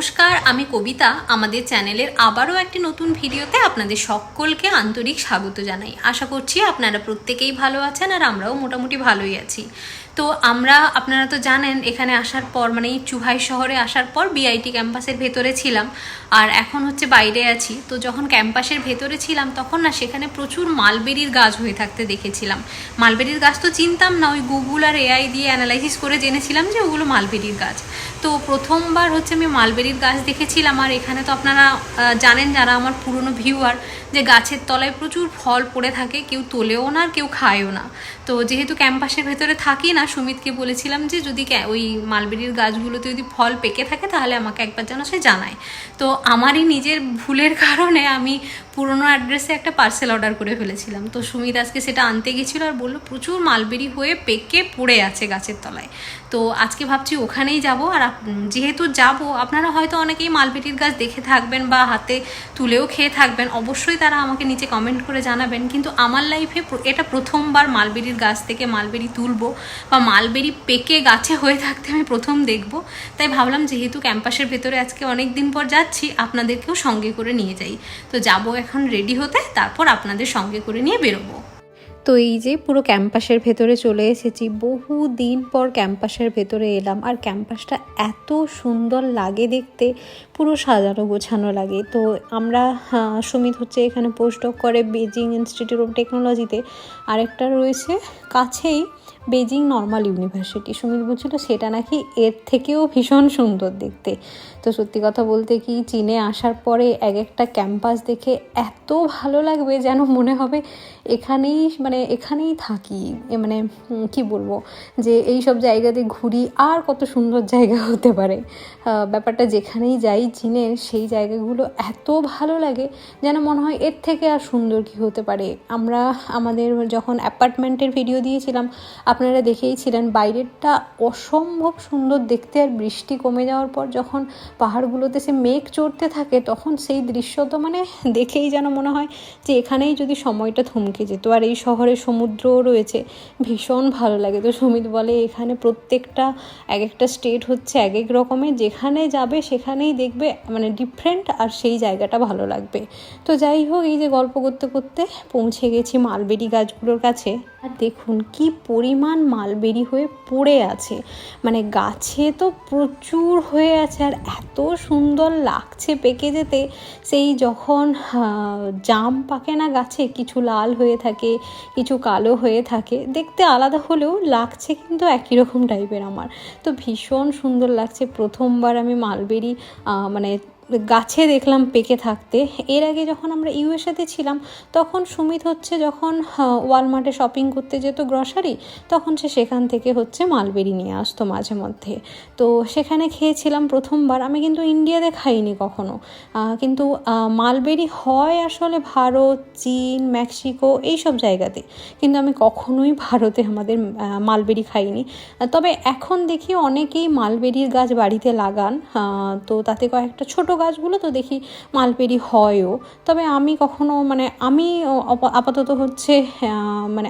নমস্কার, আমি কবিতা। আমাদের চ্যানেলের আবারও একটি নতুন ভিডিওতে আপনাদের সকলকে আন্তরিক স্বাগত জানাই। আশা করছি আপনারা প্রত্যেকেই ভালো আছেন আর আমরাও মোটামুটি ভালোই আছি। তো আপনারা তো জানেন এখানে আসার পর মানে এই চুহাই শহরে আসার পর বিআইটি ক্যাম্পাসের ভেতরে ছিলাম আর এখন হচ্ছে বাইরে আছি। তো যখন ক্যাম্পাসের ভেতরে ছিলাম তখন না সেখানে প্রচুর মালবেরির গাছ হয়ে থাকতে দেখেছিলাম। মালবেরির গাছ তো চিনতাম না, ওই গুগল আর এআই দিয়ে অ্যানালাইসিস করে জেনেছিলাম যে ওগুলো মালবেরির গাছ। তো প্রথমবার হচ্ছে আমি মালবেরির গাছ দেখেছিলাম। আর এখানে তো আপনারা জানেন যারা আমার পুরনো ভিউয়ার যে গাছের তলায় প্রচুর ফল পড়ে থাকে, কেউ তোলেও না আর কেউ খায়ও না। তো যেহেতু ক্যাম্পাসের ভেতরে থাকি না, সুমিতকে বলেছিলাম যে যদি ওই মালবেরির গাছগুলোতে যদি ফল পেকে থাকে তাহলে আমাকে একবার যেন সে জানায়। তো আমারই নিজের ভুলের কারণে আমি পুরনো অ্যাড্রেসে একটা পার্সেল অর্ডার করে ফেলেছিলাম। তো সুমিত আজকে সেটা আনতে গেছিলো আর বললো প্রচুর মালবেরি হয়ে পেকে পড়ে আছে গাছের তলায়। তো আজকে ভাবছি ওখানেই যাব। আর যেহেতু যাব, আপনারা হয়তো অনেকেই মালবেরির গাছ দেখে থাকবেন বা হাতে তুলেও খেয়ে থাকবেন, অবশ্যই তারা আমাকে নিচে কমেন্ট করে জানাবেন। কিন্তু আমার লাইফে এটা প্রথমবার মালবেরির গাছ থেকে মালবেরি তুলবো বা মালবেরি পেকে গাছে হয়ে থাকতে আমি প্রথম দেখব। তাই ভাবলাম যেহেতু ক্যাম্পাসের ভেতরে আজকে অনেক দিন পর যাচ্ছি, আপনাদেরকেও সঙ্গে করে নিয়ে যাই। তো যাব এখন রেডি হতে, তারপর আপনাদের সঙ্গে করে নিয়ে বেরোবো। তো এই যে পুরো ক্যাম্পাসের ভেতরে চলে এসেছি, বহু দিন পর ক্যাম্পাসের ভেতরে এলাম। আর ক্যাম্পাসটা এত সুন্দর লাগে দেখতে, পুরো সাজানো গোছানো লাগে। তো আমরা সুমিত হচ্ছে এখানে পোস্টডক করে বেজিং ইনস্টিটিউট অফ টেকনোলজিতে, আরেকটা রয়েছে কাছেই বেজিং নর্মাল ইউনিভার্সিটি। সুমিত বলছিল সেটা নাকি এর থেকেও ভীষণ সুন্দর দেখতে। তো সত্যি কথা বলতে কি, চীনে আসার পরে এক একটা ক্যাম্পাস দেখে এত ভালো লাগবে যেন মনে হবে এখানেই থাকি। মানে কি বলবো, যে এই সব জায়গাতে ঘুরি আর কত সুন্দর জায়গা হতে পারে। ব্যাপারটা যেখানেই যাই চীনের, সেই জায়গাগুলো এত ভালো লাগে যেন মনে হয় এর থেকে আর সুন্দর কি হতে পারে। আমরা আমাদের যখন অ্যাপার্টমেন্টের ভিডিও দিয়েছিলাম আপনারা দেখেইছিলেন, বাইরেরটা অসম্ভব সুন্দর দেখতে। আর বৃষ্টি কমে যাওয়ার পর যখন পাহাড়গুলোতে সে মেঘ চড়তে থাকে তখন সেই দৃশ্য তো দেখেই যেন মনে হয় যে এখানেই যদি সময়টা থমকে যেত। আর এই শহরে সমুদ্রও রয়েছে, ভীষণ ভালো লাগে। তো সুমিত বলে এখানে প্রত্যেকটা এক একটা স্টেট হচ্ছে এক এক রকমের, যেখানে যাবে সেখানেই দেখবে ডিফারেন্ট, আর সেই জায়গাটা ভালো লাগবে। তো যাই হোক, এই যে গল্প করতে করতে পৌঁছে গেছি মালবেরি গাছগুলোর কাছে। আর দেখুন কি পরিমাণ মালবেরি হয়ে পড়ে আছে, গাছে তো প্রচুর হয়ে আছে। আর এত সুন্দর লাগছে পেকে যেতে। সেই যখন জাম পাকে না গাছে, কিছু লাল হয়ে থাকে কিছু কালো হয়ে থাকে, দেখতে আলাদা হলেও লাগছে কিন্তু একই রকম টাইপের আমার। তো ভীষণ সুন্দর লাগছে। প্রথমবার আমি মালবেরি গাছে দেখলাম পেকে থাকতে। এর আগে যখন আমরা ইউএসএতে ছিলাম তখন সুমিত হচ্ছে যখন ওয়ালমার্টে শপিং করতে যেত গ্রসারি, তখন সে সেখান থেকে হচ্ছে মালবেরি নিয়ে আসতো মাঝে মধ্যে। তো সেখানে খেয়েছিলাম প্রথমবার। আমি কিন্তু ইন্ডিয়াতে খাইনি কখনো, কিন্তু মালবেরি হয় আসলে ভারত, চীন, মেক্সিকো এই সব জায়গাতে, কিন্তু আমি কখনোই ভারতে আমাদের মালবেরি খাইনি। তবে এখন দেখি অনেকেই মালবেরির গাছ বাড়িতে লাগান, তো তাতে কয়েকটা ছোট গাছগুলো তো দেখি মালবেরি হয়ও। তবে আমি কখনো আমি আপাতত হচ্ছে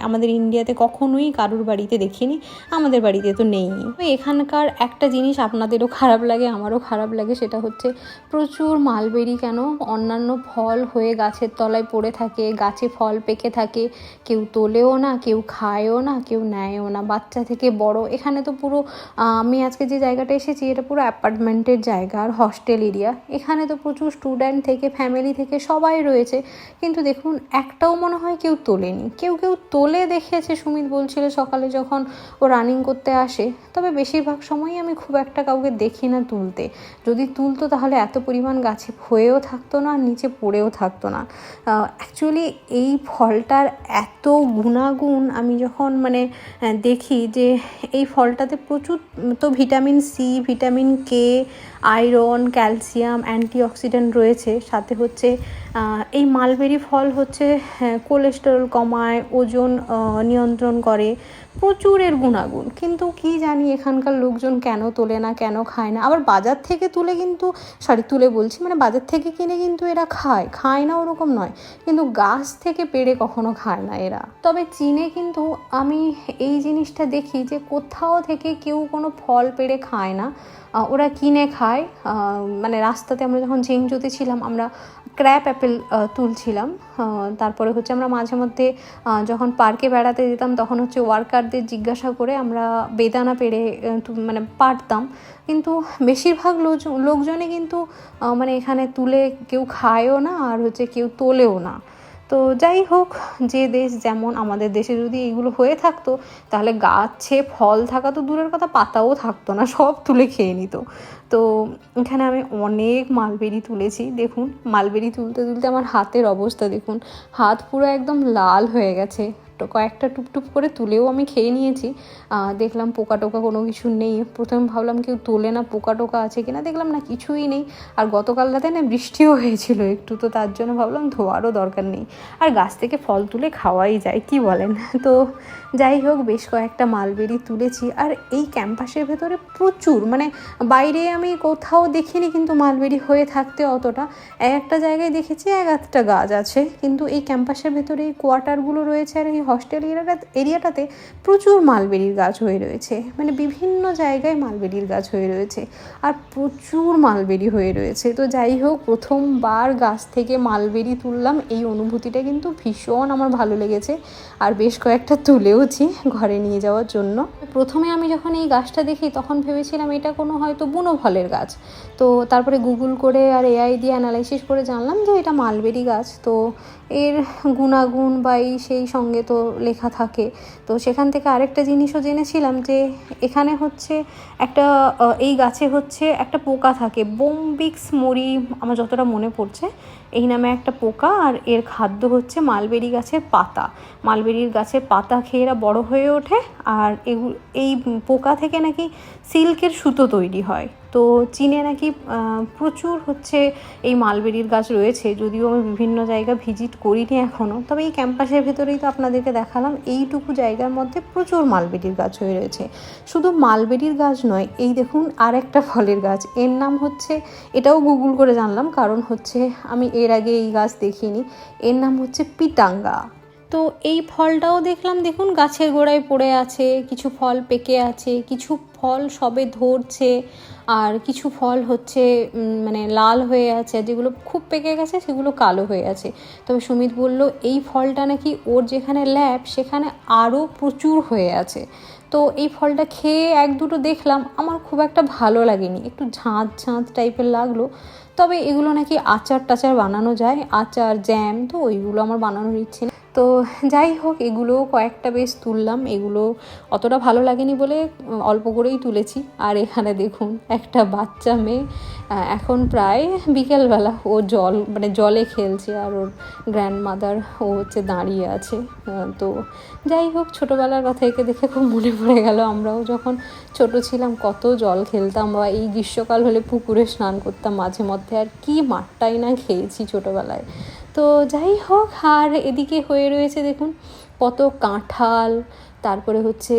আমাদের ইন্ডিয়াতে কখনোই কারুর বাড়িতে দেখিনি, আমাদের বাড়িতে তো নেই। তো এখানকার একটা জিনিস আপনাদেরও খারাপ লাগে, আমারও খারাপ লাগে, সেটা হচ্ছে প্রচুর মালবেরি কেন অন্যান্য ফল হয়ে গাছের তলায় পড়ে থাকে, গাছে ফল পেকে থাকে, কেউ তোলেও না, কেউ খায়ও না, কেউ নেয়ও না, বাচ্চা থেকে বড়। এখানে তো পুরো আমি আজকে যে জায়গাটা এসেছি এটা পুরো অ্যাপার্টমেন্টের জায়গা আর হস্টেল এরিয়া। এখানে তো প্রচুর স্টুডেন্ট থেকে ফ্যামিলি থেকে সবাই রয়েছে, কিন্তু দেখুন একটাও মনে হয় কেউ তোলেনি। কেউ তোলে দেখেছে, সুমিত বলছিল সকালে যখন ও রানিং করতে আসে। তবে বেশিরভাগ সময়ই আমি খুব একটা কাউকে দেখি না তুলতে। যদি তুলতো তাহলে এত পরিমাণ গাছে হয়েও থাকতো না, নিচে পড়েও থাকতো না। অ্যাকচুয়ালি এই ফলটার এত গুণাগুণ আমি যখন দেখি যে এই ফলটাতে প্রচুর তো vitamin C, vitamin K, iron, calcium, antioxidant রয়েছে। সাথে হচ্ছে এই মালবেরি ফল হচ্ছে কোলেস্টেরল কমায়, ওজন নিয়ন্ত্রণ করে, প্রচুরের গুণাগুণ, কিন্তু কি জানি এখানকার লোকজন কেন তোলে না, কেন খায় না। আবার বাজার থেকে তুলে বলছি, মানে বাজার থেকে কিনে কিন্তু এরা খায় না ওরকম নয়, কিন্তু গাছ থেকে পেড়ে কখনো খায় না এরা। তবে চীনে কিন্তু আমি এই জিনিসটা দেখি যে কোথাও থেকে কেউ কোনো ফল পেড়ে খায় না, ওরা কিনে খায়। মানে রাস্তাতে আমরা যখন ঝেংজুতে ছিলাম, আমরা ক্র্যাপ অ্যাপেল তুলছিলাম। তারপরে হচ্ছে আমরা মাঝে মধ্যে যখন পার্কে বেড়াতে যেতাম তখন হচ্ছে ওয়ার্কারদের জিজ্ঞাসা করে আমরা বেদানা পেড়ে মানে পারতাম। কিন্তু বেশিরভাগ লোকজনই কিন্তু মানে এখানে তুলে কেউ খায়ও না, আর হচ্ছে কেউ তোলেও না। তো যাই হোক, যে দেশ যেমন, আমাদের দেশে যদি এইগুলো হয়ে থাকতো তাহলে গাছে ফল থাকা তো দূরের কথা, পাতাও থাকতো না, সব তুলে খেয়ে নিত। তো এখানে আমি অনেক মালবেরি তুলেছি। দেখুন, মালবেরি তুলতে তুলতে আমার হাতের অবস্থা দেখুন, হাত পুরো একদম লাল হয়ে গেছে। কয়েকটা টুপটুপ করে তুলেও আমি খেয়ে নিয়েছি। দেখলাম পোকা টোকা কোনো কিছু নেই। প্রথমে ভাবলাম কেউ তোলে না, পোকা টোকা আছে কিনা, দেখলাম না, কিছুই নেই। আর গতকাল রাতে না বৃষ্টিও হয়েছিল একটু, তো তার জন্য ভাবলাম ধোয়ারও দরকার নেই, আর গাছ থেকে ফল তুলে খাওয়াই যায়, কি বলেন? তো যাই হোক, বেশ কয়েকটা মালবেরি তুলেছি। আর এই ক্যাম্পাসের ভেতরে প্রচুর, মানে বাইরে আমি কোথাও দেখিনি কিন্তু মালবেরি হয়ে থাকতে অতটা। একটা জায়গায় দেখেছি এক আধটা গাছ আছে, কিন্তু এই ক্যাম্পাসের ভেতরে এই কোয়ার্টারগুলো রয়েছে আর এই হস্টেল এরিয়াটাতে প্রচুর মালবেরির গাছ হয়ে রয়েছে। মানে বিভিন্ন জায়গায় মালবেরির গাছ হয়ে রয়েছে আর প্রচুর মালবেরি হয়ে রয়েছে। তো যাই হোক, প্রথমবার গাছ থেকে মালবেরি তুললাম, এই অনুভূতিটা কিন্তু ভীষণ আমার ভালো লেগেছে। আর বেশ কয়েকটা তুলেওছি ঘরে নিয়ে যাওয়ার জন্য। প্রথমে আমি যখন এই গাছটা দেখি তখন ভেবেছিলাম এটা কোনো হয়তো বুনো ফলের গাছ। তো তারপরে গুগল করে আর এআই দিয়ে অ্যানালাইসিস করে জানলাম যে এটা মালবেরি গাছ। তো এর গুণাগুণ বা সেই সঙ্গে তো লেখা থাকে। তো সেখান থেকে আরেকটা জিনিসও জেনেছিলাম যে এখানে হচ্ছে একটা এই গাছে হচ্ছে একটা পোকা থাকে, বোম্বিক্স মরি, আমার যতটা মনে পড়ছে এই নামে একটা পোকা। আর এর খাদ্য হচ্ছে মালবেরি গাছের পাতা। মালবেরির গাছের পাতা খেয়ে এরা বড়ো হয়ে ওঠে। আর এই পোকা থেকে নাকি সিল্কের সুতো তৈরি হয়। তো চীনে নাকি প্রচুর হচ্ছে এই মালবেরির গাছ রয়েছে, যদিও আমি বিভিন্ন জায়গা ভিজিট করিনি এখনও। তবে এই ক্যাম্পাসের ভেতরেই তো আপনাদেরকে দেখালাম, এইটুকু জায়গার মধ্যে প্রচুর মালবেরির গাছ হয়ে রয়েছে। শুধু মালবেরির গাছ নয়, এই দেখুন আর একটা ফলের গাছ, এর নাম হচ্ছে, এটাও গুগল করে জানলাম, কারণ হচ্ছে আমি এর আগে এই গাছ দেখিনি। এর নাম হচ্ছে পিটাঙ্গা। তো এই ফলটাও দেখলাম, দেখুন গাছের গোড়ায় পড়ে আছে, কিছু ফল পেকে আছে, কিছু ফল সবে ধরছে, আর কিছু ফল হচ্ছে মানে লাল হয়ে আছে, যেগুলো খুব পেকে গেছে সেগুলো কালো হয়ে আছে। তবে সুমিত বলল এই ফলটা নাকি ওর যেখানে ল্যাব সেখানে আরও প্রচুর হয়ে আছে। তো এই ফলটা খেয়ে এক দুটো দেখলাম, আমার খুব একটা ভালো লাগেনি, একটু ঝাঁঝ টাইপের লাগলো। তবে এগুলো নাকি আচার টাচার বানানো যায়, আচার জ্যাম, তো ওইগুলো আমার বানানোর ইচ্ছে নেই। তো যাই হোক, এগুলো কয়েকটা বেশ তুললাম, এগুলো অতটা ভালো লাগেনি বলে অল্প করেই তুলেছি। আর এখানে দেখুন একটা বাচ্চা মেয়ে, এখন প্রায় বিকেলবেলা, ও জলে খেলছে, আর ওর গ্র্যান্ডমাদার ও হচ্ছে দাঁড়িয়ে আছে। তো যাই হোক, ছোটোবেলার কথা একে দেখে খুব মনে পড়ে গেল, আমরাও যখন ছোট ছিলাম কত জল খেলতাম, বা এই গ্রীষ্মকাল হলে পুকুরে স্নান করতাম মাঝে মধ্যে, আর কি মাঠটাই না খেয়েছি ছোটোবেলায়। তো যাই হোক, আর এদিকে হয়ে রয়েছে দেখুন কত কাঁঠাল, তারপরে হচ্ছে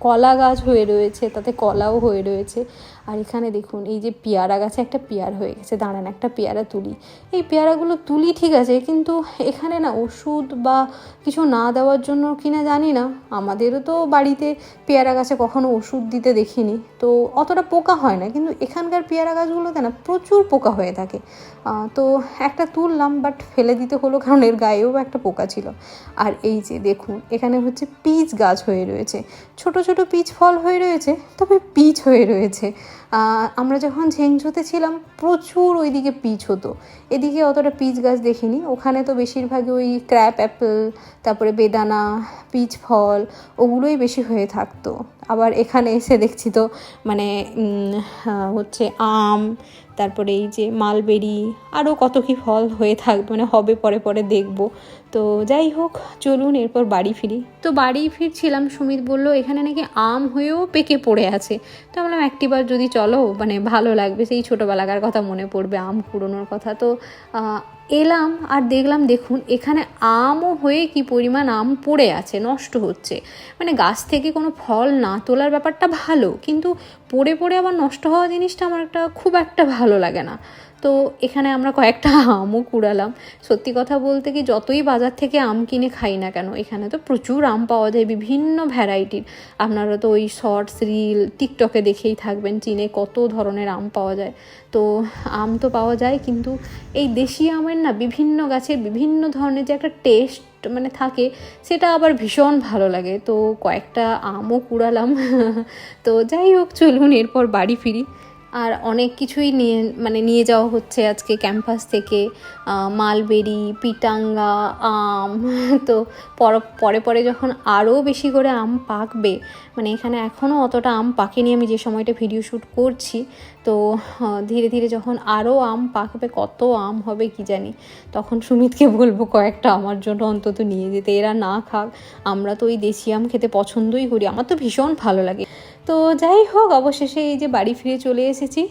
কলা গাছ হয়ে রয়েছে, তাতে কলাও হয়ে রয়েছে। আর এখানে দেখুন এই যে পেয়ারা গাছে একটা পেয়ারা হয়ে গেছে, দাঁড়ান একটা পেয়ারা তুলি। এই পেয়ারাগুলো তুলি ঠিক আছে, কিন্তু এখানে না ওষুধ বা কিছু না দেওয়ার জন্য কিনা জানি না, আমাদেরও তো বাড়িতে পেয়ারা গাছে কখনো ওষুধ দিতে দেখিনি, তো অতটা পোকা হয় না, কিন্তু এখানকার পেয়ারা গাছগুলোতে না প্রচুর পোকা হয়ে থাকে। তো একটা তুললাম, বাট ফেলে দিতে হলো, কারণ এর গায়েও একটা পোকা ছিল। আর এই যে দেখুন এখানে হচ্ছে পিচ গাছ হয়ে রয়েছে, ছোট ছোট পিচ ফল হয়ে রয়েছে, তবে পিচ হয়ে রয়েছে। আমরা যখন ঝেংঝোতে ছিলাম প্রচুর ওইদিকে পিচ হতো, এদিকে অতটা পিচ গাছ দেখিনি। ওখানে তো বেশিরভাগই ওই ক্র্যাপ অ্যাপেল, তারপরে বেদানা, পিচ ফল, ওগুলোই বেশি হয়ে থাকতো। আবার এখানে এসে দেখছি তো মানে হচ্ছে আম, তারপরে এই যে মালবেরি, আরও কত কী ফল হয়ে থাকবে, মানে হবে পরে পরে দেখবো। তো যাই হোক, চলুন এরপর বাড়ি ফিরি। তো বাড়ি ফিরছিলাম, সুমিত বলল এখানে নাকি আম হয়েও পেকে পড়ে আছে। তো বললাম একটিবার যদি চলো, মানে ভালো লাগবে, সেই ছোটোবেলাকার কথা মনে পড়বে, আম কুড়োনোর কথা। তো এলাম আর দেখলাম, দেখুন এখানে আমও হয়ে কি পরিমাণ আম পড়ে আছে, নষ্ট হচ্ছে। মানে গাছ থেকে কোনো ফল না তোলার ব্যাপারটা ভালো, কিন্তু পড়ে পড়ে আবার নষ্ট হওয়া জিনিসটা আমার খুব একটা ভালো লাগে না। তো এখানে আমরা কয়েকটা আমও কুড়ালাম। সত্যি কথা বলতে কি, যতই বাজার থেকে আম কিনে খাই না কেন, এখানে তো প্রচুর আম পাওয়া যায় বিভিন্ন ভ্যারাইটির। আপনারা তো ওই শর্টস, রিল, টিকটকে দেখেই থাকবেন, চীনে কত ধরনের আম পাওয়া যায়। তো আম তো পাওয়া যায়, কিন্তু এই দেশি আমের না বিভিন্ন গাছের বিভিন্ন ধরনের যে একটা টেস্ট মানে থাকে, সেটা আবার ভীষণ ভালো লাগে। তো কয়েকটা আমও কুড়ালাম। তো যাই হোক, চলুন এরপর বাড়ি ফিরি। আর অনেক কিছুই নিয়ে যাওয়া হচ্ছে আজকে ক্যাম্পাস থেকে, মালবেরি, পিটাঙ্গা, আম। তো পরে পরে যখন আরও বেশি করে আম পাকবে, মানে এখানে এখনও অতটা আম পাকেনি আমি যে সময়টা ভিডিও শ্যুট করছি, তো ধীরে ধীরে যখন আরও আম পাকবে, কত আম হবে কি জানি, তখন সুমিতকে বলবো কয়েকটা আমার জন্য অন্তত নিয়ে যেতে, এরা না খাক। আমরা তো ওই দেশি আম খেতে পছন্দই করি, আমার তো ভীষণ ভালো লাগে। তো যাই হোক, অবশেষে এই যে বাড়ি ফিরে চলে এসেছি।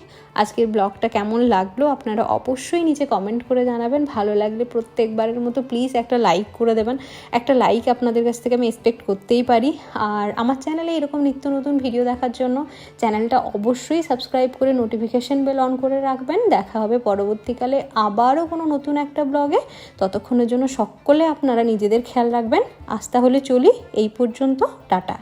আজকের ব্লগটা কেমন লাগলো আপনারা অবশ্যই নিচে কমেন্ট করে জানাবেন। ভালো লাগলে প্রত্যেকবারের মতো প্লিজ একটা লাইক করে দেবেন। একটা লাইক আপনাদের কাছ থেকে আমি এক্সপেক্ট করতেই পারি। আর আমার চ্যানেলে এরকম নিত্য নতুন ভিডিও দেখার জন্য চ্যানেলটা অবশ্যই সাবস্ক্রাইব করে নোটিফিকেশন বেল অন করে রাখবেন। দেখা হবে পরবর্তীকালে আবারও কোনো নতুন একটা ব্লগে। ততক্ষণের জন্য সকলে আপনারা নিজেদের খেয়াল রাখবেন। আজ তাহলে চলি, এই পর্যন্ত, টাটা।